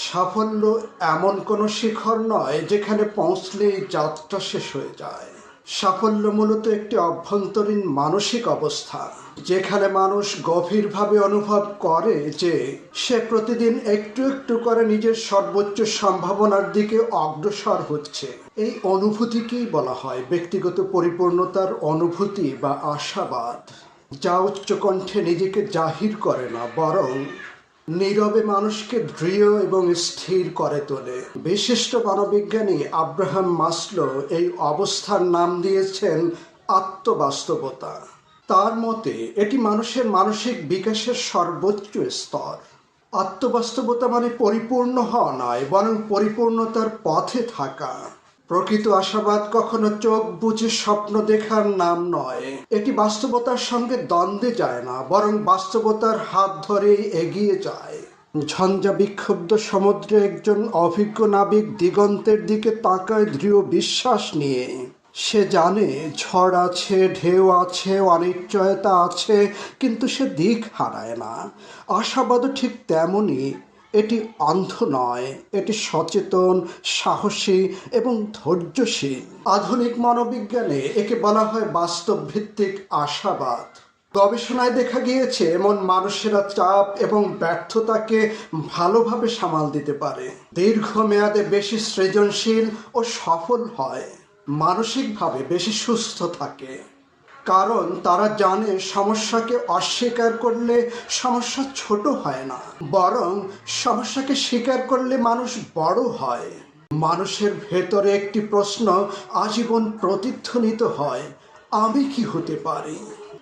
সাফল্য এমন কোনো শিখর নয় যেখানে পৌঁছলেই যাত্রা শেষ হয়ে যায়। সাফল্য মূলত একটি অভ্যন্তরীণ মানসিক অবস্থা, যেখানে মানুষ গভীরভাবে অনুভব করে যে সে প্রতিদিন একটু একটু করে নিজের সর্বোচ্চ সম্ভাবনার দিকে অগ্রসর হচ্ছে। এই অনুভূতিকেই বলা হয় ব্যক্তিগত পরিপূর্ণতার অনুভূতি বা আশাবাদ, যা উচ্চকণ্ঠে নিজেকে জাহির করে না, বরং নীরবে মানুষকে দৃঢ় এবং স্থির করে তোলে। বিশিষ্ট মনোবিজ্ঞানী আব্রাহাম মাসলো এই অবস্থার নাম দিয়েছেন আত্মবাস্তবতা। তার মতে এটি মানুষের মানসিক বিকাশের সর্বোচ্চ স্তর। আত্মবাস্তবতা মানে পরিপূর্ণ হওয়া নয়, বরং পরিপূর্ণতার পথে থাকা। প্রকৃত আশাবাদ কখনো চোখ বুজে স্বপ্ন দেখার নাম নয়। এটি বাস্তবতার সঙ্গে দ্বন্দ্বে যায় না, বরং বাস্তবতার হাত ধরেই এগিয়ে যায়। ঝঞ্ঝা বিক্ষুব্ধ সমুদ্রে একজন অভিজ্ঞ নাবিক দিগন্তের দিকে তাকায় দৃঢ় বিশ্বাস নিয়ে। সে জানে ঝড় আছে, ঢেউ আছে, অনিশ্চয়তা আছে, কিন্তু সে দিক হারায় না। আশাবাদও ঠিক তেমনই। এটি অন্ধ নয়, এটি সচেতন, সাহসী এবং ধৈর্যশীল। আধুনিক মনোবিজ্ঞানে একে বলা হয় বাস্তব ভিত্তিক আশাবাদ। গবেষণায় দেখা গিয়েছে এমন মানুষেরা চাপ এবং ব্যর্থতাকে ভালোভাবে সামাল দিতে পারে, দীর্ঘমেয়াদে বেশি সৃজনশীল ও সফল হয়, মানসিকভাবে বেশি সুস্থ থাকে। কারণ তারা জানে সমস্যাকে অস্বীকার করলে সমস্যা ছোট হয় না, বরং সমস্যাকে স্বীকার করলে মানুষ বড় হয়। মানুষের ভেতরে একটি প্রশ্ন আজীবন প্রতিধ্বনিত হয়, আমি কি হতে পারি?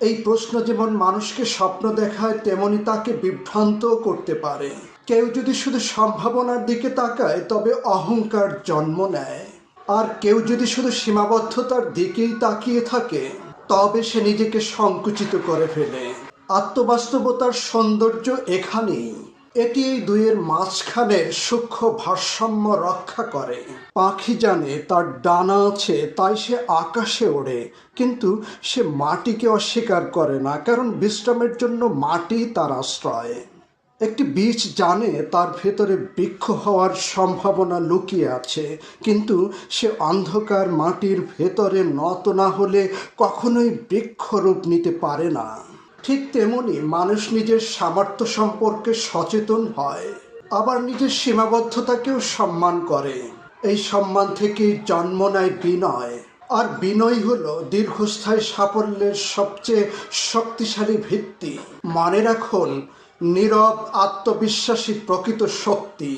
এই প্রশ্ন যেমন মানুষকে স্বপ্ন দেখায়, তেমনি তাকে বিভ্রান্ত করতে পারে। কেউ যদি শুধু সম্ভাবনার দিকে তাকায় তবে অহংকার জন্ম নেয়, আর কেউ যদি শুধু সীমাবদ্ধতার দিকেই তাকিয়ে থাকে তবে সে নিজেকে সংকুচিত করে ফেলে। আত্মবাস্তবতার সৌন্দর্য এখানেই। এটি এই দুইয়ের মাঝখানের সূক্ষ্ম ভারসাম্য রক্ষা করে। পাখি জানে তার ডানা আছে, তাই সে আকাশে ওড়ে, কিন্তু সে মাটিকে অস্বীকার করে না, কারণ বিশ্রামের জন্য মাটি তার আশ্রয়। একটি বীজ জানে তার ভেতরে বৃক্ষ হওয়ার সম্ভাবনা লুকিয়ে আছে, কিন্তু সে অন্ধকার মাটির ভেতরে নত না হলে কখনোই বৃক্ষরূপ নিতে পারে না। ঠিক তেমনি মানুষ নিজের সামর্থ্য সম্পর্কে সচেতন হয়, আবার নিজের সীমাবদ্ধতাকেও সম্মান করে। এই সম্মান থেকেই জন্ম নেয় বিনয়, আর বিনয় হলো দীর্ঘস্থায়ী সাফল্যের সবচেয়ে শক্তিশালী ভিত্তি। মনে রাখুন, নীরব আত্মবিশ্বাসী প্রকৃত শক্তি।